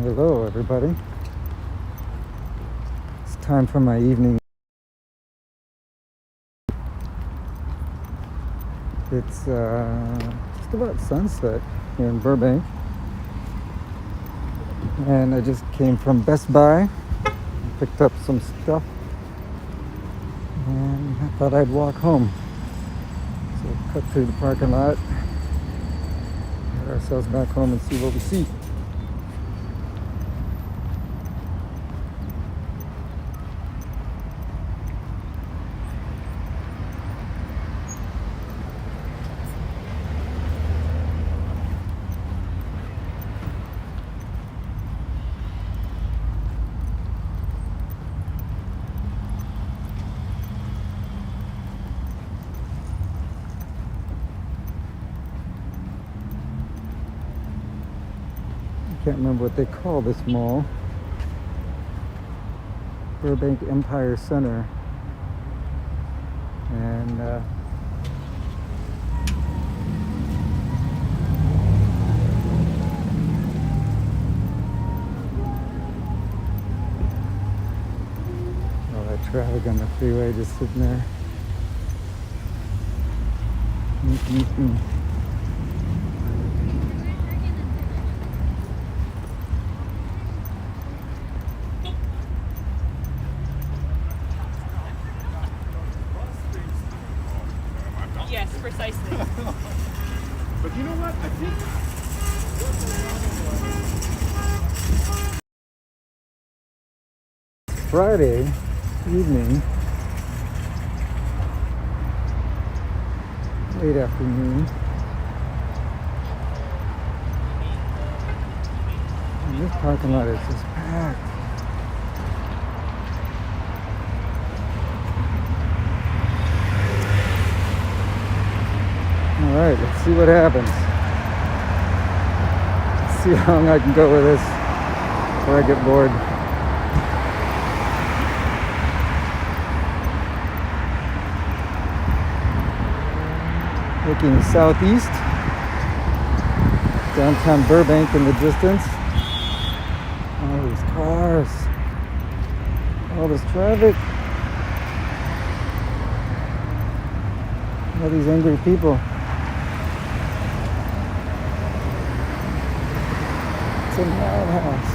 Hello, everybody. It's time for my evening. It's just about sunset here in Burbank. And I just came from Best Buy, picked up some stuff, and I thought I'd walk home. So cut through the parking lot, get ourselves back home and see what we see. I can't remember what they call this mall. Burbank Empire Center. And all that traffic on the freeway just sitting there. Yes, precisely. But you know what? I think Friday evening, late afternoon. And this parking lot is just packed. All right, let's see what happens. Let's see how long I can go with this before I get bored. Looking southeast, downtown Burbank in the distance. All these cars, all this traffic, all these angry people. It's a madhouse.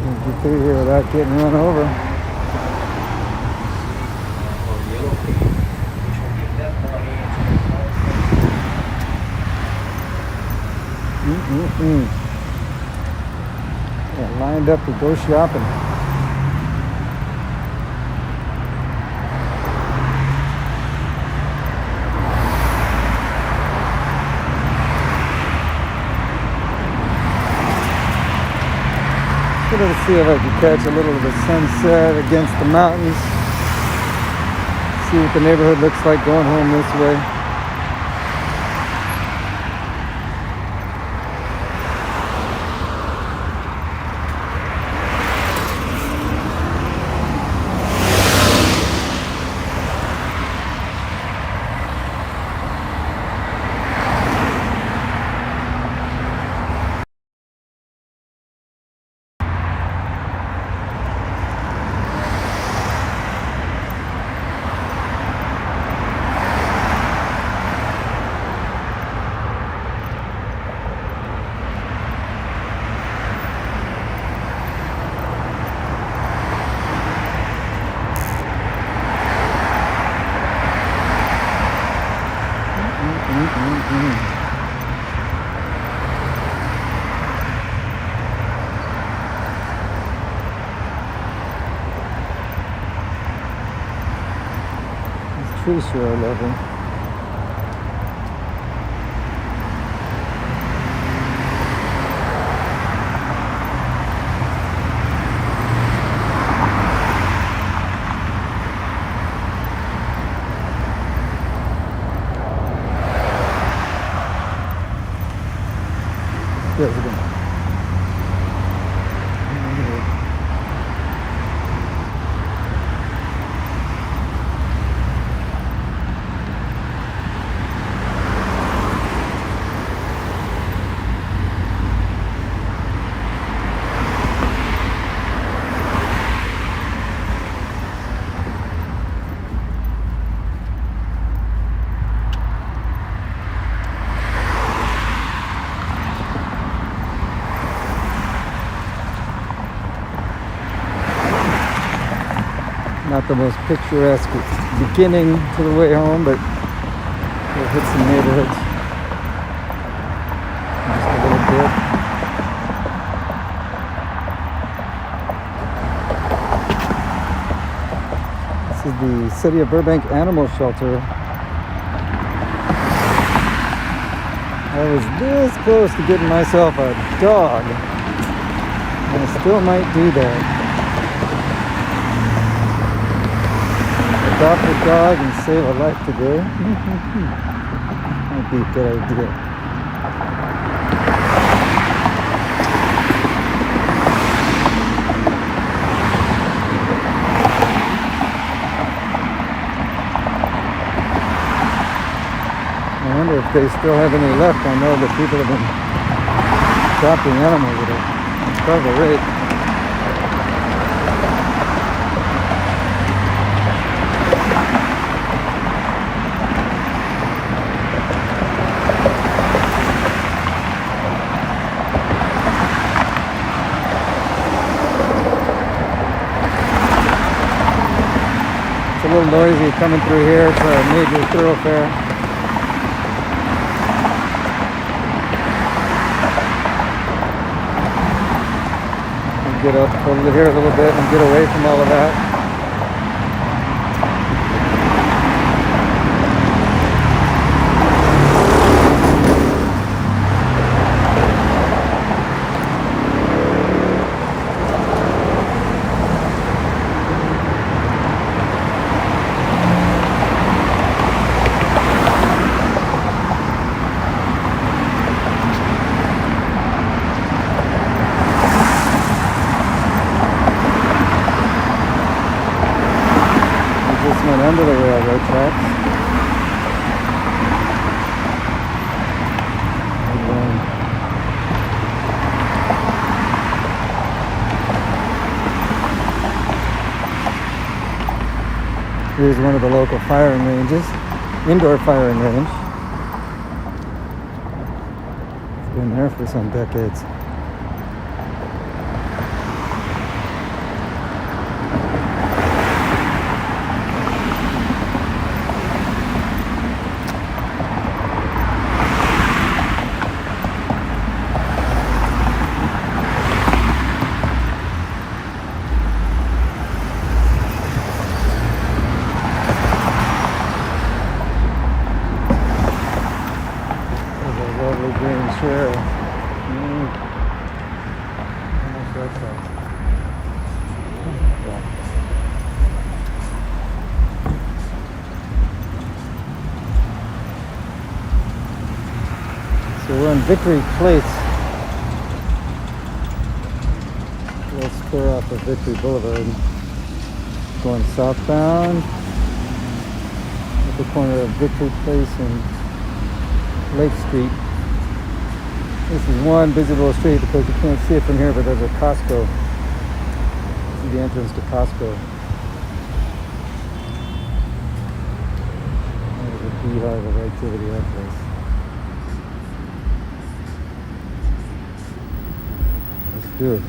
Can't get through here without getting run over. Yeah, lined up to go shopping. Gonna see if I can catch a little of the sunset against the mountains. See what the neighborhood looks like going home this way. These trees sure are lovely. Yes, again. the most picturesque beginning to the way home, but we'll hit some neighborhoods. Just a little bit. This is the City of Burbank Animal Shelter. I was this close to getting myself a dog, and I still might do that. Adopt a dog and save a life today. Might be a good idea. I wonder if they still have any left. I know that people have been adopting animals at a incredible rate. It's a little noisy coming through here. It's a major thoroughfare. Get up over here a little bit and get away from all of that. Went under the railroad tracks. Here's one of the local firing ranges, indoor firing range. It's been there for some decades. Green share. So we're on Victory Place. Let's clear off of Victory Boulevard. Going southbound at the corner of Victory Place and Lake Street. This is one busy little street because you can't see it from here, but there's a Costco. This is the entrance to Costco. There's a beehive of activity that place. That's good.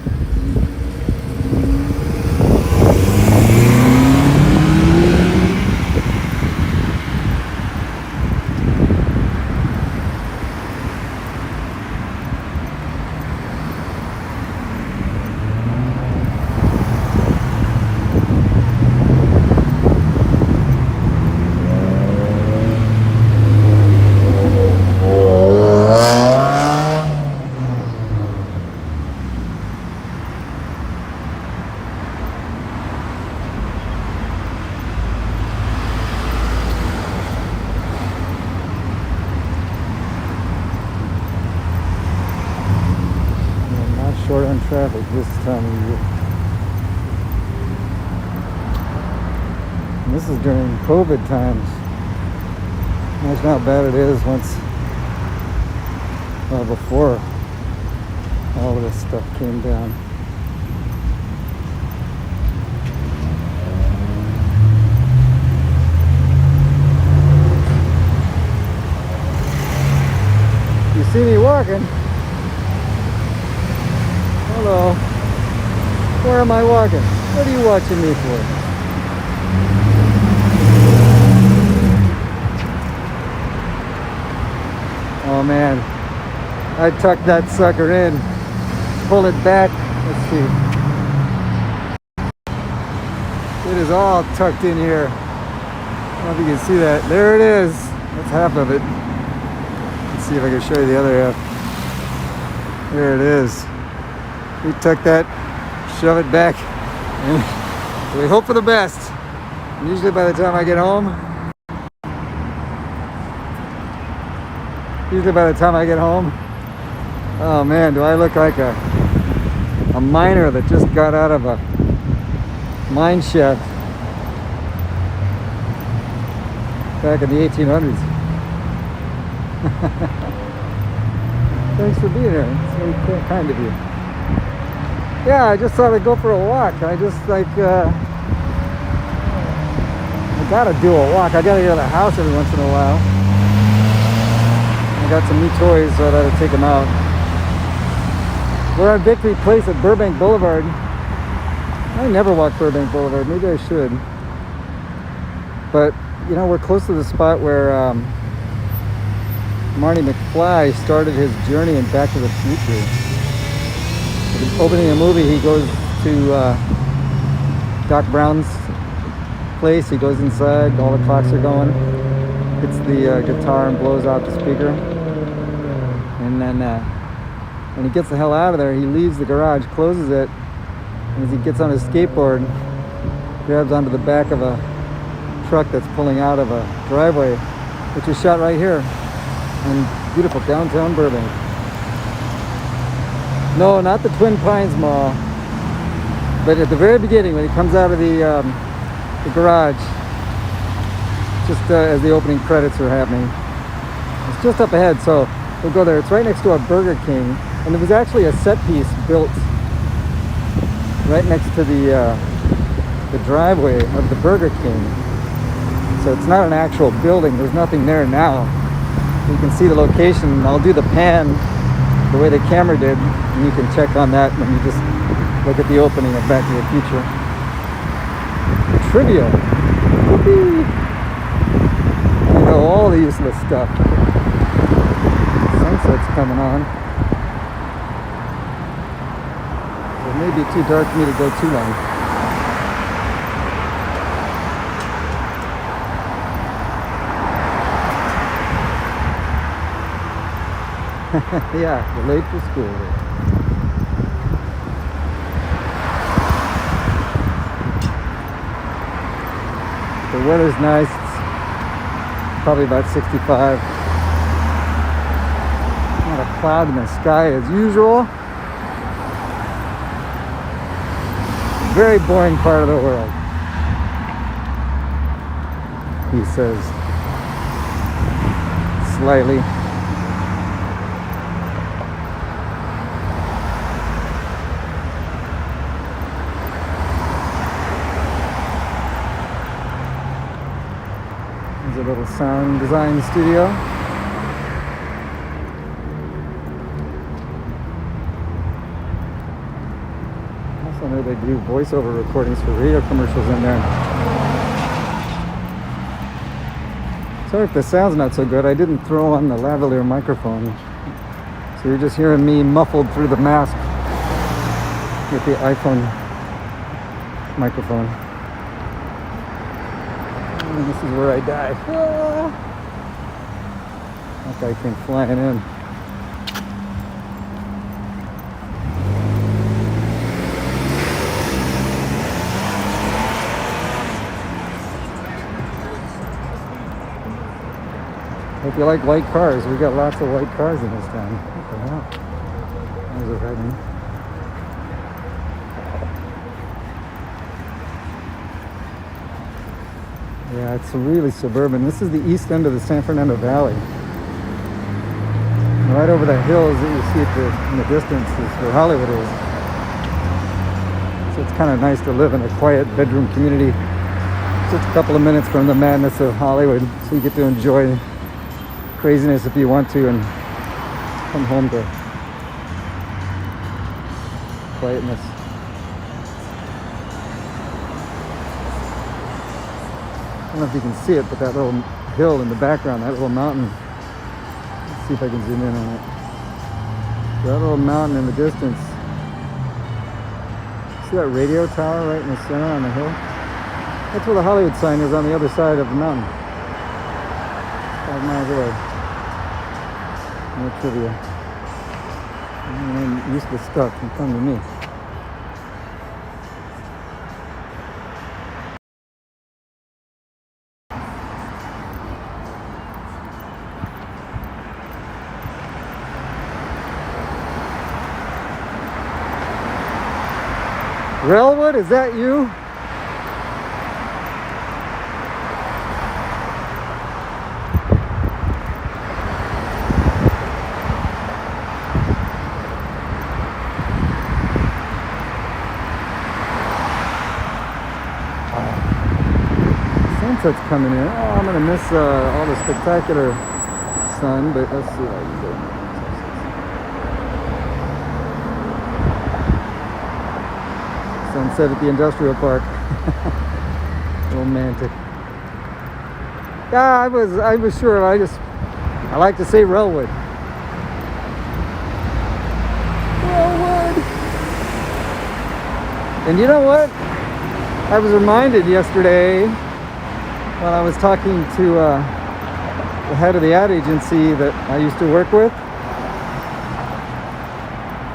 Short on traffic this time of year. And this is during COVID times. Imagine how bad it is before all of this stuff came down. You see me walking? Hello. Where am I walking? What are you watching me for? Oh man, I tucked that sucker in, pull it back. Let's see. It is all tucked in here. I don't know if you can see that. There it is. That's half of it. Let's see if I can show you the other half. There it is. We tuck that, shove it back, and we hope for the best. And usually by the time I get home, oh man, do I look like a miner that just got out of a mine shaft back in the 1800s. Thanks for being here. It's very kind of you. Yeah, I just thought I'd go for a walk. I just I gotta do a walk. I gotta get out of the house every once in a while. I got some new toys, so I gotta take them out. We're on Victory Place at Burbank Boulevard. I never walk Burbank Boulevard. Maybe I should. But, you know, we're close to the spot where Marty McFly started his journey in Back to the Future. Opening a movie, he goes to Doc Brown's place. He goes inside, all the clocks are going, hits the guitar and blows out the speaker. And then when he gets the hell out of there, he leaves the garage, closes it, and as he gets on his skateboard, grabs onto the back of a truck that's pulling out of a driveway, which is shot right here in beautiful downtown Burbank. No, not the Twin Pines Mall, but at the very beginning when he comes out of the garage, just as the opening credits are happening. It's just up ahead, so we'll go there. It's right next to a Burger King, and there was actually a set piece built right next to the driveway of the Burger King. So it's not an actual building. There's nothing there now. You can see the location. I'll do the pan the way the camera did, and you can check on that when you just look at the opening of Back to the Future. Trivia. Whoopee. You know all the useless stuff. Sunset's coming on. It may be too dark for me to go too long. Yeah, you're late for school. The weather's nice. It's probably about 65. Not a cloud in the sky as usual. Very boring part of the world, he says slightly. There's a little sound design studio. Also know they do voiceover recordings for radio commercials in there. Sorry if the sound's not so good. I didn't throw on the lavalier microphone, so you're just hearing me muffled through the mask with the iPhone microphone. And this is where I die. Ah. That guy came flying in. Hope you like white cars. We got lots of white cars in this town. What the hell? There's a red one. Yeah, it's really suburban. This is the east end of the San Fernando Valley. And right over the hills that you see in the distance is where Hollywood is. So it's kind of nice to live in a quiet bedroom community. Just a couple of minutes from the madness of Hollywood, so you get to enjoy craziness if you want to and come home to quietness. I don't know if you can see it, but that little hill in the background, that little mountain, See if I can zoom in on it. That little mountain in the distance. See that radio tower right in the center on the hill? That's where the Hollywood sign is, on the other side of the mountain. 5 miles away. No trivia. I'm used to stuff and come to me. Railwood, is that you? Sunset's coming in. Oh, I'm gonna miss all the spectacular sun, but let's see how you do. Sunset at the industrial park. Romantic. Yeah, I was sure. I like to say Railwood. Railwood. And you know what? I was reminded yesterday when I was talking to the head of the ad agency that I used to work with.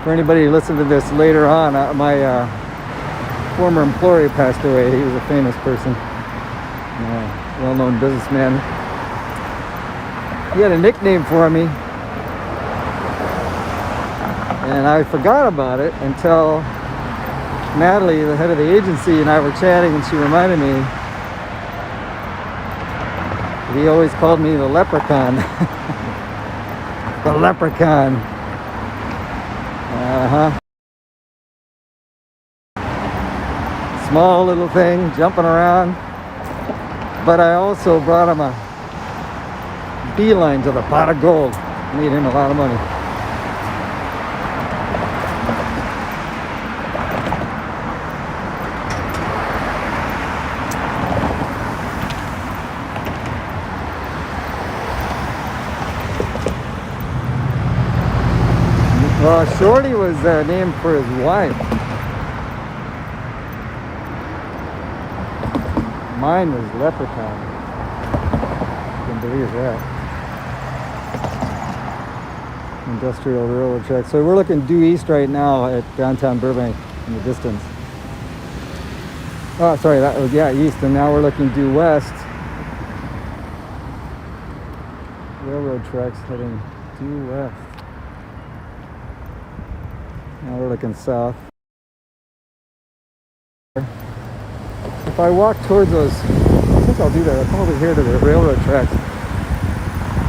For anybody who listened to this later on, my former employer passed away. He was a famous person, well-known businessman. He had a nickname for me, and I forgot about it until Natalie, the head of the agency, and I were chatting, and she reminded me. He always called me the leprechaun. The leprechaun. Small little thing, jumping around. But I also brought him a beeline to the pot of gold. Made him a lot of money. Well, Shorty was named for his wife. Mine was Leprechaun. Can believe that. Industrial railroad track. So we're looking due east right now at downtown Burbank in the distance. Oh, sorry, that was, east, and now we're looking due west. Railroad tracks heading due west. Now we're looking south. If I walk towards those, I think I'll do that. I'll come over here to the railroad tracks.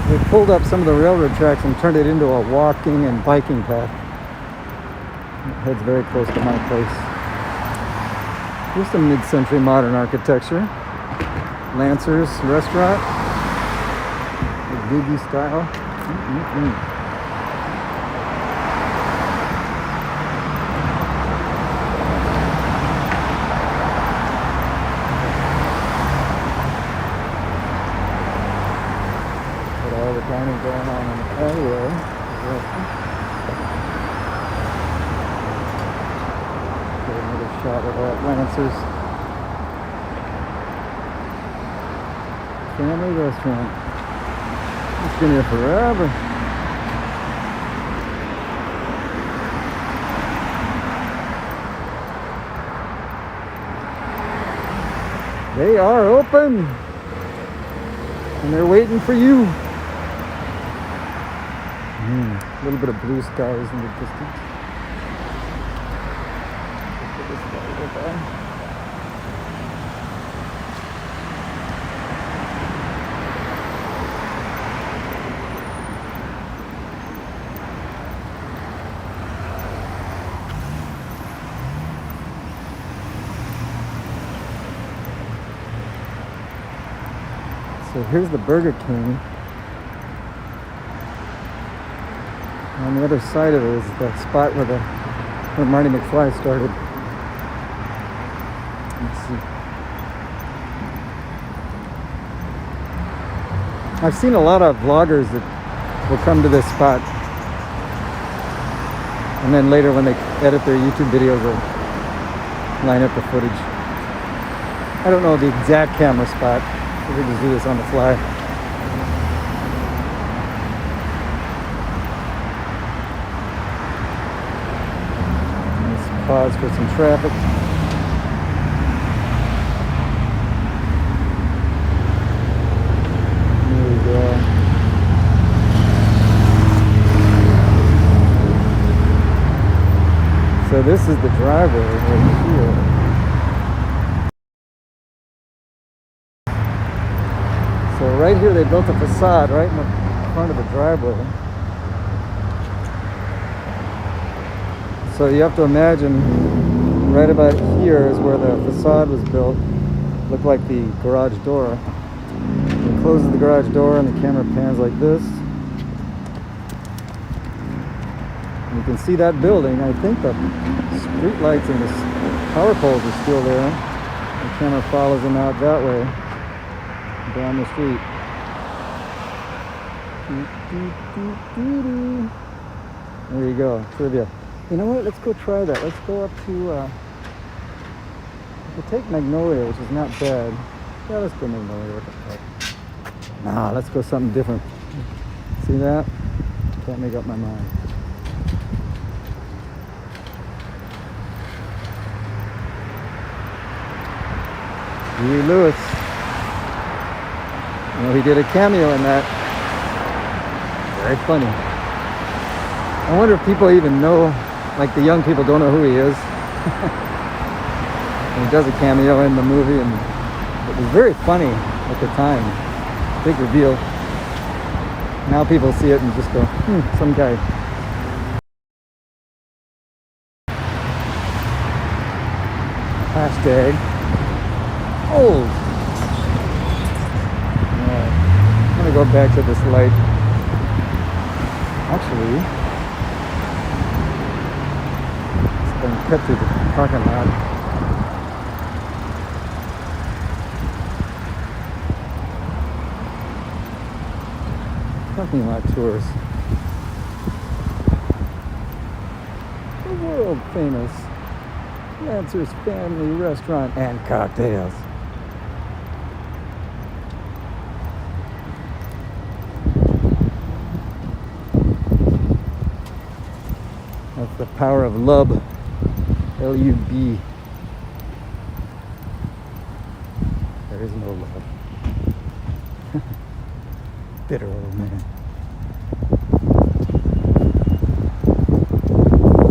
They pulled up some of the railroad tracks and turned it into a walking and biking path. It heads very close to my place. Here's some mid-century modern architecture. Lancer's restaurant. The Boogie style. Dining going on in the patio. Get another shot of that Lancer's family restaurant. It's been here forever. They are open, and they're waiting for you. A little bit of blue skies in the distance. So here's the Burger King. On the other side of it is the spot where Marty McFly started. Let's see. I've seen a lot of vloggers that will come to this spot. And then later when they edit their YouTube videos, they'll line up the footage. I don't know the exact camera spot. So we just do this on the fly. Let's pause for some traffic. There we go. So this is the driveway right here. So right here they built a facade right in the front of the driveway. So you have to imagine right about here is where the facade was built. Looked like the garage door. It closes the garage door and the camera pans like this. You can see that building. I think the street lights and the power poles are still there. The camera follows them out that way, down the street. There you go, trivia. You know what? Let's go try that. Let's go up to, we'll take Magnolia, which is not bad. Yeah, let's go Magnolia. What the fuck? Nah, let's go something different. See that? Can't make up my mind. Huey Lewis. You know, he did a cameo in that. Very funny. I wonder if people even know, like the young people don't know who he is. And he does a cameo in the movie, and it was very funny at the time. Big reveal. Now people see it and just go, some guy. Hashtag old. Alright, I'm gonna go back to this light. Actually, it's been cut through the parking lot. Parking lot tours. The world famous Lancer's Family Restaurant and Cocktails. That's the power of lub. L-U-B. There is no love. Bitter old man.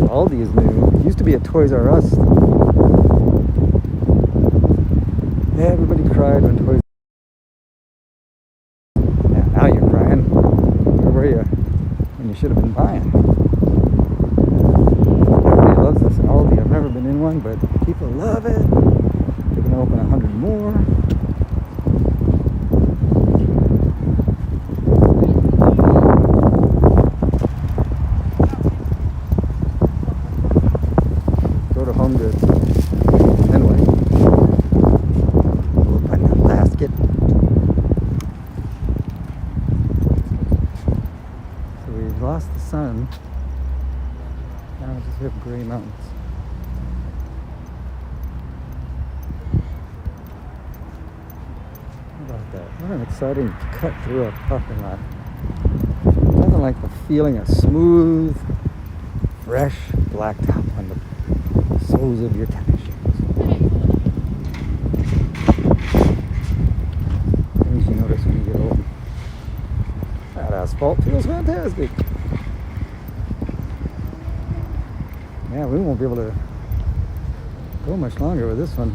Aldi is new. It used to be a Toys R Us. Yeah, everybody cried when Toys. Yeah, now you're crying. Where were you when you should have been buying? Everybody loves this Aldi. I've never been in one, but people love it. They're gonna open 100 more. Lost the sun. Now I just have gray mountains. How about that? What an exciting cut through a parking lot. Nothing like the feeling of smooth, fresh blacktop on the soles of your tennis shoes. Things you notice when you get old. That asphalt feels fantastic. Yeah, we won't be able to go much longer with this one.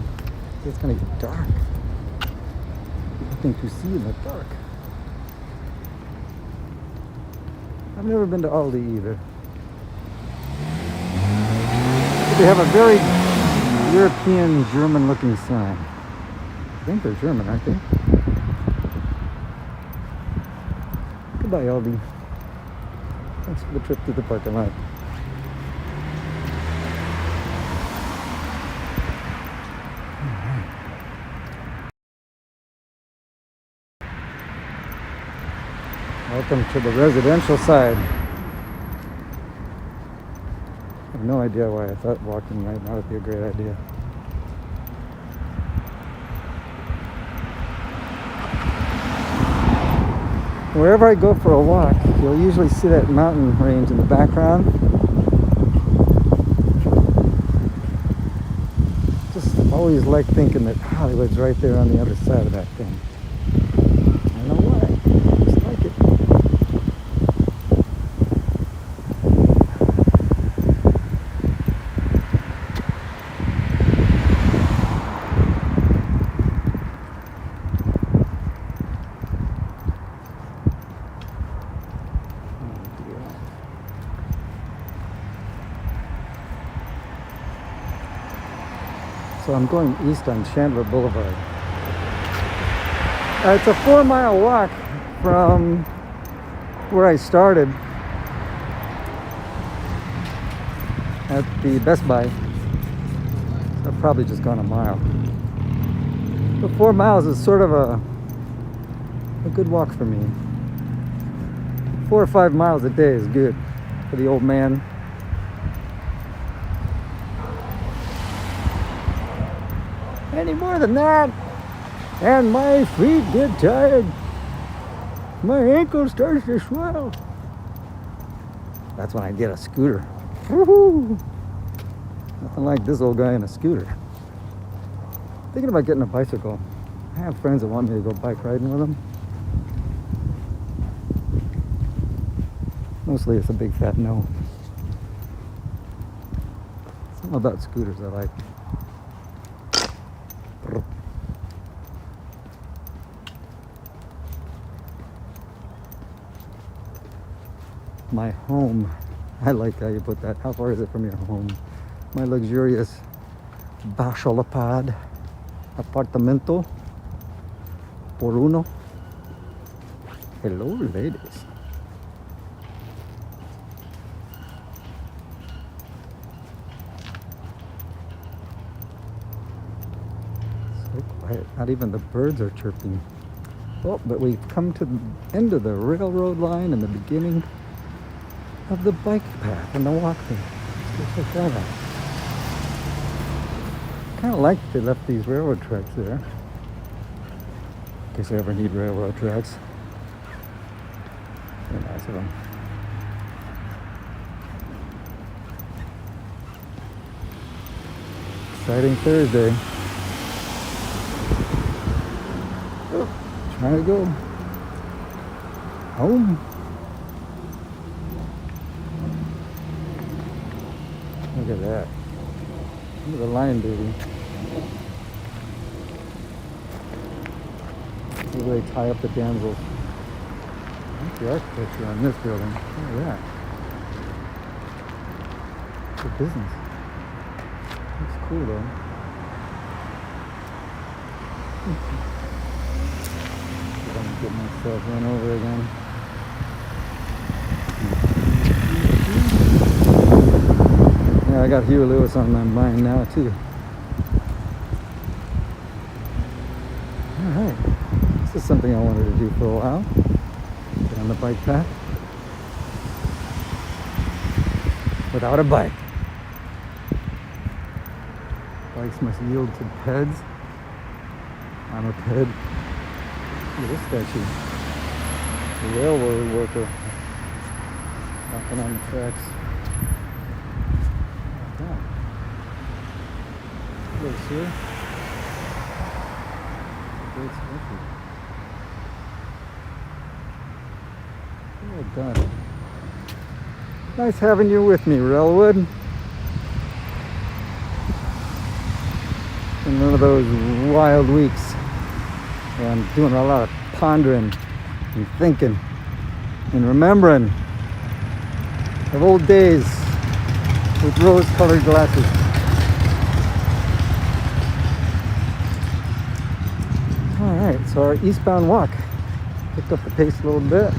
It's gonna get dark. Nothing to see in the dark. I've never been to Aldi either. But they have a very European, German-looking sign. I think they're German, aren't they? Goodbye, Aldi. Thanks for the trip to the parking lot. Welcome to the residential side. I have no idea why I thought walking right now would be a great idea. Wherever I go for a walk, you'll usually see that mountain range in the background. Just always like thinking that Hollywood's right there on the other side of that thing. I don't know why. I just like it. So I'm going east on Chandler Boulevard. It's a 4-mile walk from where I started at the Best Buy. So I've probably just gone a mile. But 4 miles is sort of a good walk for me. 4 or 5 miles a day is good for the old man. Any more than that, and my feet get tired. My ankle starts to swell. That's when I get a scooter. Woohoo! Nothing like this old guy in a scooter. Thinking about getting a bicycle. I have friends that want me to go bike riding with them. Mostly it's a big fat no. Something about scooters I like. My home. I like how you put that. How far is it from your home? My luxurious bachelopad apartamento por uno. Hello, ladies. So quiet. Not even the birds are chirping. Well, but we've come to the end of the railroad line and the beginning of the bike path and the walking. Let's check that out. Kind of like they left these railroad tracks there. In case I ever need railroad tracks. Very nice of them. Exciting Thursday. Oh, trying to go home. Look at that. Look at the lion baby. Look where they tie up the damsels. That's the architecture on this building. Look at that. Good business. Looks cool though. I'm getting myself run over again. Yeah, I got Huey Lewis on my mind now too. Alright. This is something I wanted to do for a while. Get on the bike path. Without a bike. Bikes must yield to peds. I'm a ped. Look at this statue. The railroad worker. Walking on the tracks. Close here. Great statue. Well done. Nice having you with me, Railwood. In one of those wild weeks where I'm doing a lot of pondering and thinking and remembering of old days with rose-colored glasses. All right, so our eastbound walk picked up the pace a little bit.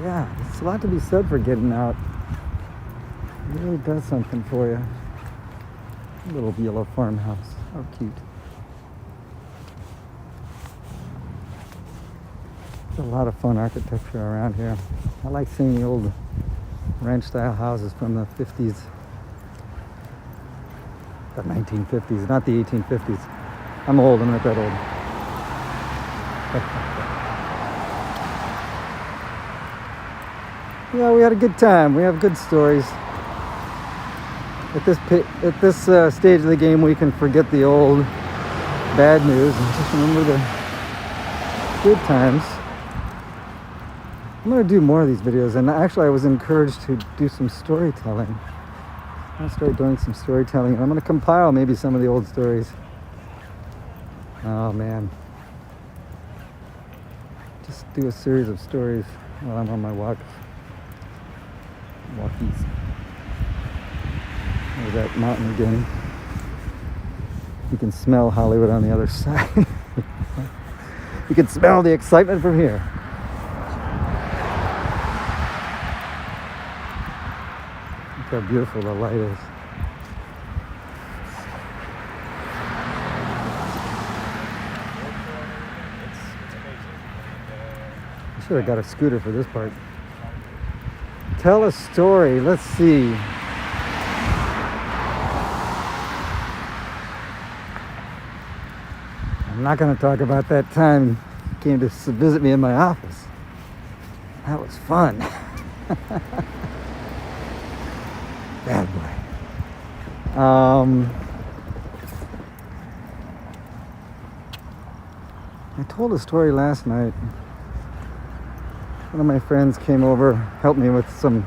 Yeah, it's a lot to be said for getting out. It really does something for you. Little yellow farmhouse. How cute. There's a lot of fun architecture around here. I like seeing the old ranch style houses from the 50s. The 1950s, not the 1850s. I'm old, I'm not that old. Yeah, we had a good time. We have good stories. At this stage of the game, we can forget the old bad news and just remember the good times. I'm going to do more of these videos, and actually I was encouraged to do some storytelling. I'm going to start doing some storytelling, and I'm going to compile maybe some of the old stories. Oh man. Just do a series of stories while I'm on my walkies. There's that mountain again. You can smell Hollywood on the other side. You can smell the excitement from here. Look how beautiful the light is. I should have got a scooter for this part. Tell a story. Let's see. I'm not going to talk about that time you came to visit me in my office. That was fun. Bad boy. I told a story last night. One of my friends came over, helped me with some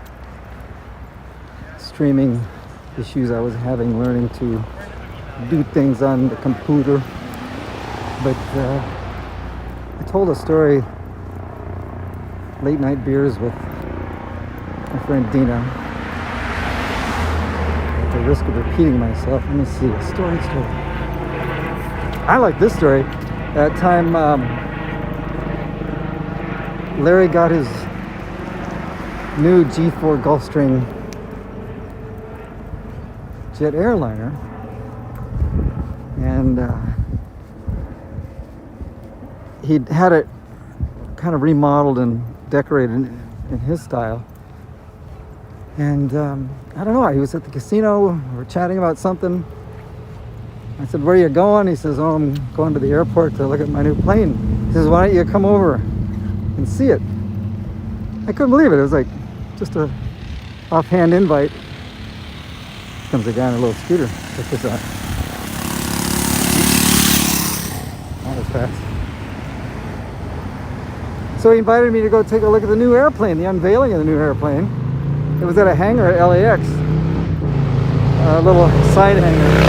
streaming issues I was having, learning to do things on the computer. But I told a story, late night beers with my friend Dina. At the risk of repeating myself, let me see, a story. I like this story. That time Larry got his new G4 Gulfstream jet airliner, and he'd had it kind of remodeled and decorated in his style. And I don't know, he was at the casino, we were chatting about something. I said, "Where are you going?" He says, "Oh, I'm going to the airport to look at my new plane." He says, "Why don't you come over and see it?" I couldn't believe it. It was like just a offhand invite. Here comes a guy on a little scooter. Check this out. That was fast. So he invited me to go take a look at the new airplane, the unveiling of the new airplane. It was at a hangar at LAX, a little side hangar.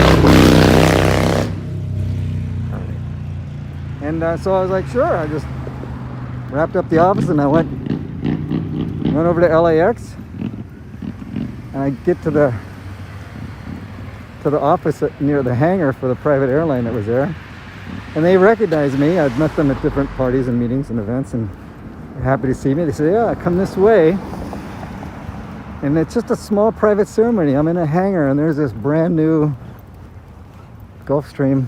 And so I was like, sure. I just wrapped up the office and I went over to LAX. And I get to the office near the hangar for the private airline that was there. And they recognized me. I'd met them at different parties and meetings and events, and they're happy to see me. They said, "Yeah, come this way." And it's just a small private ceremony. I'm in a hangar, and there's this brand new Gulfstream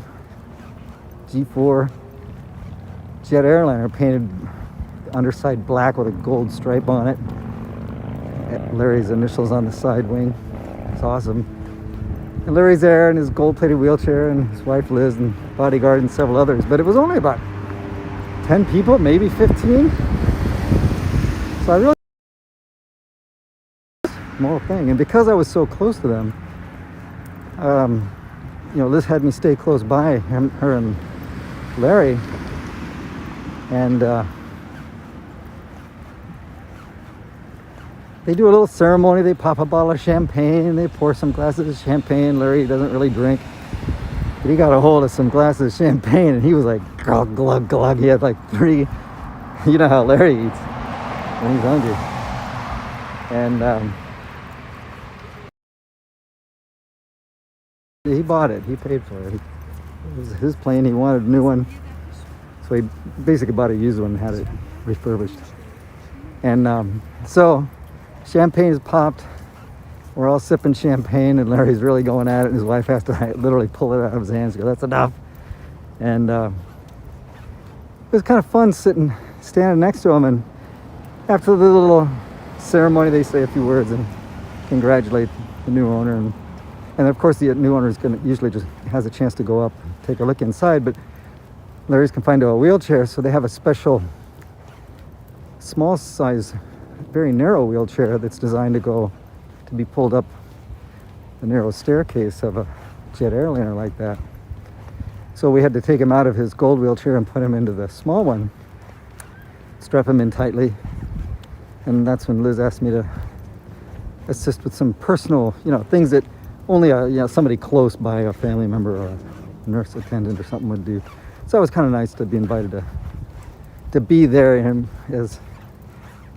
G4 jet airliner, painted underside black with a gold stripe on it. Larry's initials on the side wing. It's awesome. And Larry's there in his gold-plated wheelchair, and his wife Liz, and bodyguard, and several others. But it was only about 10 people, maybe 15. So I really small thing. And because I was so close to them, Liz had me stay close by her and Larry. And they do a little ceremony. They pop a bottle of champagne. They pour some glasses of champagne. Larry doesn't really drink, but he got a hold of some glasses of champagne, and he was like, glug, glug, glug. He had like 3. You know how Larry eats when he's hungry. And he bought it. He paid for it. It was his plane. He wanted a new one. So he basically bought a used one and had it refurbished. And so champagne is popped. we're all sipping champagne, and Larry's really going at it, and his wife has to literally pull it out of his hands and go, that's enough. And it was kind of fun standing next to him, and after the little ceremony, they say a few words and congratulate the new owner, and of course the new owner is usually just has a chance to go up and take a look inside, but Larry's confined to a wheelchair, so they have a special small size, very narrow wheelchair that's designed to be pulled up the narrow staircase of a jet airliner like that. So we had to take him out of his gold wheelchair and put him into the small one, strap him in tightly, and that's when Liz asked me to assist with some personal, things that only somebody close by, a family member or a nurse attendant or something would do. So it was kind of nice to be invited to be there and as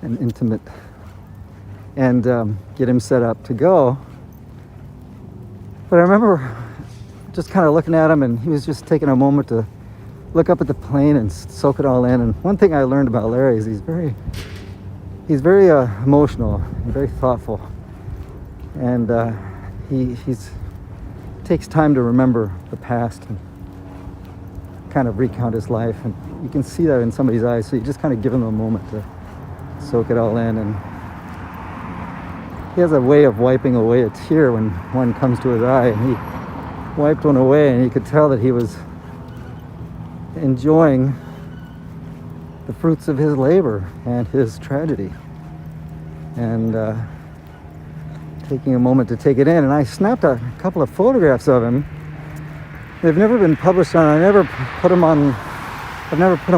an intimate and get him set up to go. But I remember just kind of looking at him, and he was just taking a moment to look up at the plane and soak it all in. And one thing I learned about Larry is he's very emotional and very thoughtful, and he's takes time to remember the past and kind of recount his life, and you can see that in somebody's eyes. So you just kind of give him a moment to soak it all in, and he has a way of wiping away a tear when one comes to his eye, and he wiped one away, and you could tell that he was enjoying the fruits of his labor and his tragedy, and taking a moment to take it in. And I snapped a couple of photographs of him. They've never been published on. I've never put them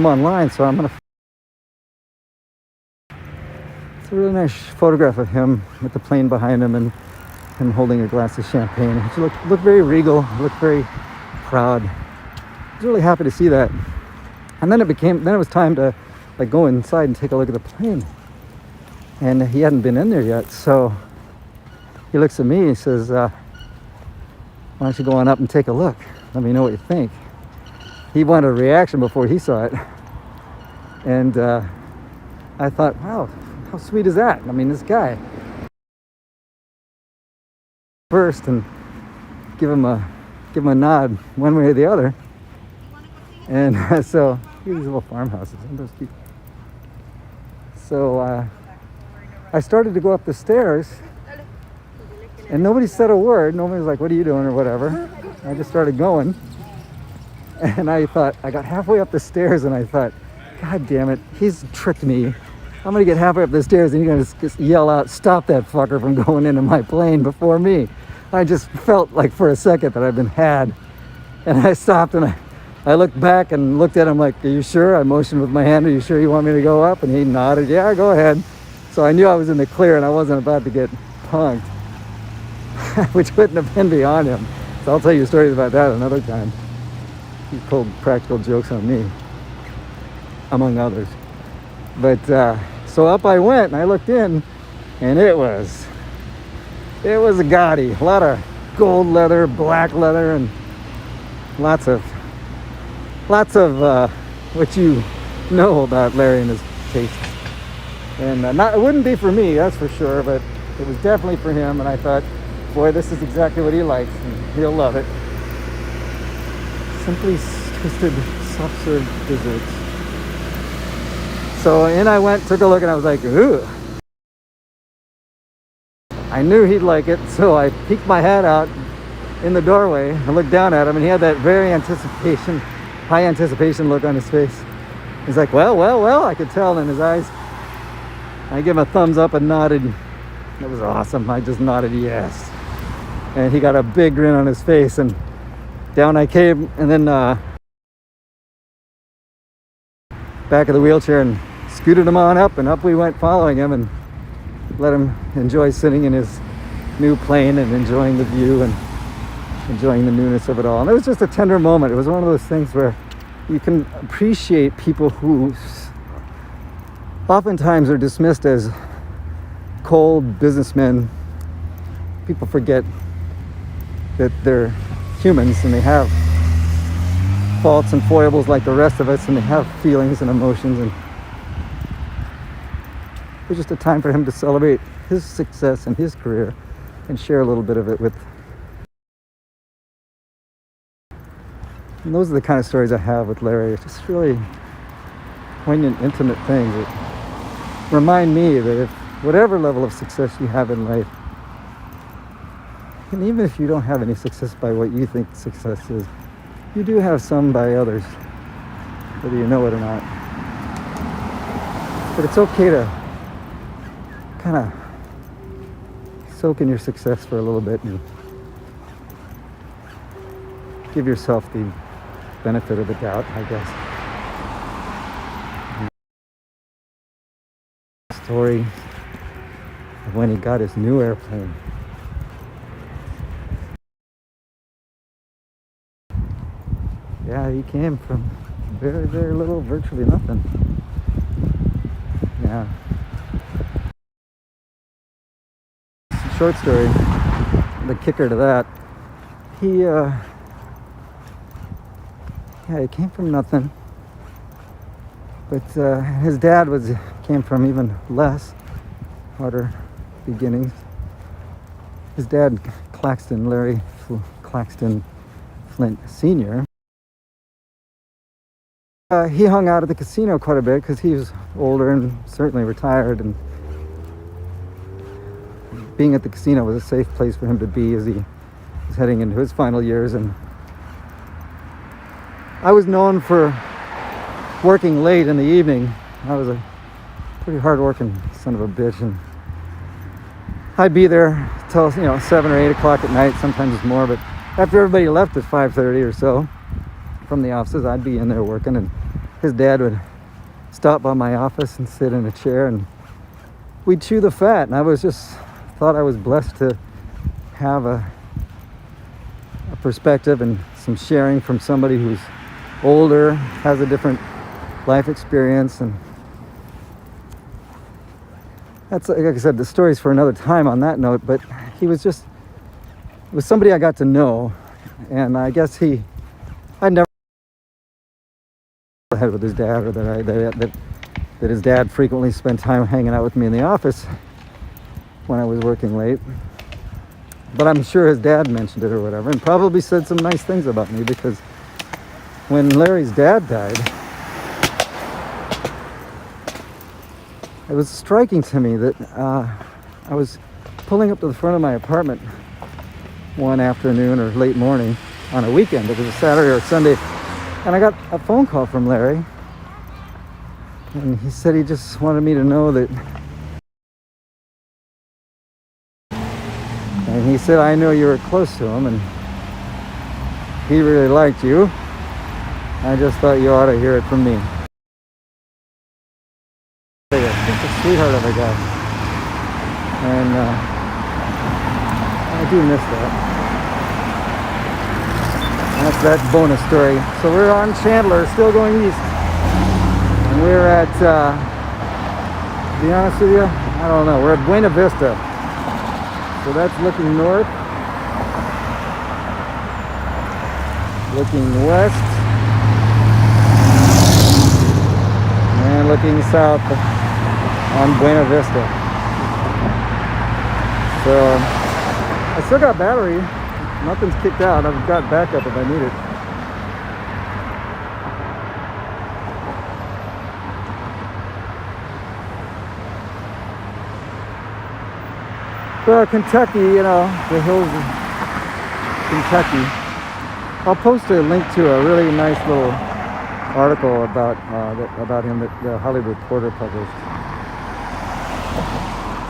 online, so I'm gonna. It's a really nice photograph of him with the plane behind him and him holding a glass of champagne. He looked very regal, looked very proud. I was really happy to see that. And then it was time to go inside and take a look at the plane. And he hadn't been in there yet, so he looks at me and he says, why don't you go on up and take a look? Let me know what you think. He wanted a reaction before he saw it. And I thought, wow, how sweet is that? I mean, this guy. First and give him a nod one way or the other. And so these little farmhouses, aren't those cute? So I started to go up the stairs, and nobody said a word. Nobody was like, what are you doing or whatever. I just started going, and I got halfway up the stairs, and I thought, God damn it, he's tricked me. I'm gonna get halfway up the stairs and you're gonna just yell out, stop that fucker from going into my plane before me. I just felt like for a second that I'd been had. And I stopped and I looked back and looked at him like, are you sure? I motioned with my hand, are you sure you want me to go up? And he nodded, yeah, go ahead. So I knew I was in the clear and I wasn't about to get punked, which wouldn't have been beyond him. So I'll tell you stories about that another time. He pulled practical jokes on me, among others. But so up I went and I looked in, and it was a gaudy, a lot of gold leather, black leather, and lots of what you know about Larry and his tastes. And it wouldn't be for me, that's for sure, but it was definitely for him. And I thought, boy, this is exactly what he likes, and he'll love it. Simply twisted, soft-serve desserts. So in I went, took a look, and I was like, ooh. I knew he'd like it, so I peeked my head out in the doorway and looked down at him, and he had that very high anticipation look on his face. He's like, well, I could tell in his eyes. I gave him a thumbs up and nodded. It was awesome. I just nodded yes. And he got a big grin on his face, and down I came, and then back of the wheelchair and scooted him on up, and up we went following him and let him enjoy sitting in his new plane and enjoying the view and enjoying the newness of it all. And it was just a tender moment. It was one of those things where you can appreciate people who oftentimes are dismissed as cold businessmen. People forget that they're humans and they have faults and foibles like the rest of us, and they have feelings and emotions, and it was just a time for him to celebrate his success and his career and share a little bit of it with. And those are the kind of stories I have with Larry. It's just really poignant, intimate things that remind me that if whatever level of success you have in life, and even if you don't have any success by what you think success is, you do have some by others, whether you know it or not. But it's okay to kind of soak in your success for a little bit and give yourself the benefit of the doubt, I guess. Story of when he got his new airplane. Yeah, he came from very, very little, virtually nothing. Yeah. Short story, the kicker to that, he came from nothing, but his dad came from even less, harder beginnings. His dad, Larry Claxton Flint Sr., he hung out at the casino quite a bit because he was older and certainly retired, and being at the casino was a safe place for him to be as he was heading into his final years. And I was known for working late in the evening. I was a pretty hard-working son of a bitch, and I'd be there till 7 or 8 o'clock at night. Sometimes it's more, but after everybody left at 5:30 or so from the offices, I'd be in there working, and his dad would stop by my office and sit in a chair, and we'd chew the fat. And I thought I was blessed to have a perspective and some sharing from somebody who's older, has a different life experience. And that's, like I said, the story's for another time on that note, but he was somebody I got to know, and I guess I'd never had with his dad, or that his dad frequently spent time hanging out with me in the office when I was working late. But I'm sure his dad mentioned it or whatever, and probably said some nice things about me, because when Larry's dad died, it was striking to me that I was pulling up to the front of my apartment one afternoon or late morning on a weekend. It was a Saturday or Sunday, and I got a phone call from Larry, and he said he just wanted me to know that, and he said, I know you were close to him and he really liked you. I just thought you ought to hear it from me. He's a sweetheart of a guy, and I do miss that. That's that bonus story. So we're on Chandler, still going east. And we're at, to be honest with you, I don't know. We're at Buena Vista. So that's looking north. Looking west. And looking south on Buena Vista. So I still got battery. Nothing's kicked out. I've got backup if I need it. So Kentucky, the hills of Kentucky. I'll post a link to a really nice little article about him that the Hollywood Reporter published.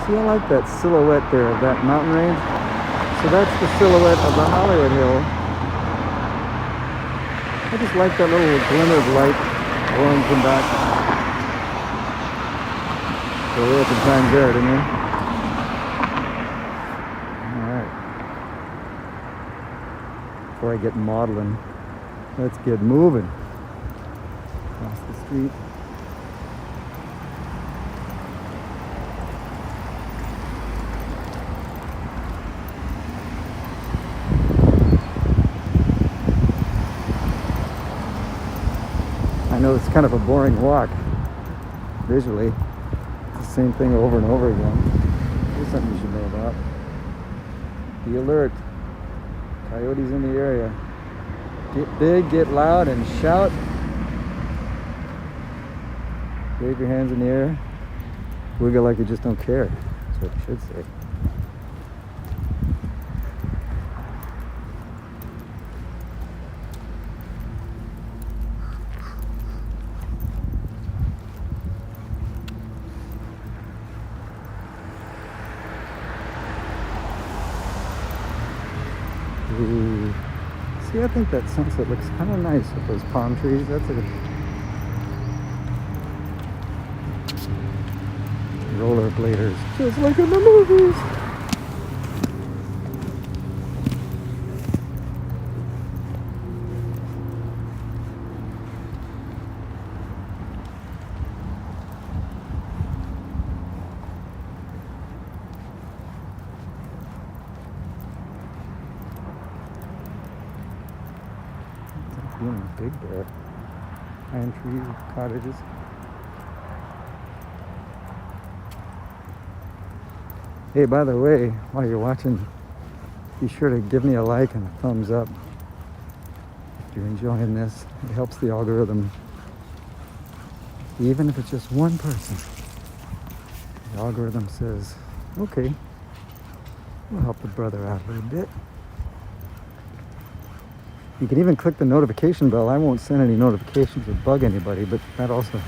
See, I like that silhouette there of that mountain range. So that's the silhouette of the Hollywood Hill. I just like that little glimmer of light glowing from back. So we had some time there, didn't we? Alright. Before I get maudlin, let's get moving. Across the street. I know it's kind of a boring walk visually. It's the same thing over and over again. Here's something you should know about. Be alert. Coyotes in the area. Get big, get loud, and shout. Wave your hands in the air. Wiggle like you just don't care. That's what you should say. Ooh. See, I think that sunset looks kind of nice with those palm trees. That's a rollerbladers, just like in the movies. Big bear. Pine trees, cottages. Hey, by the way, while you're watching, be sure to give me a like and a thumbs up if you're enjoying this. It helps the algorithm. Even if it's just one person, the algorithm says, okay, we'll help the brother out a little bit. You can even click the notification bell. I won't send any notifications or bug anybody, but that also helps.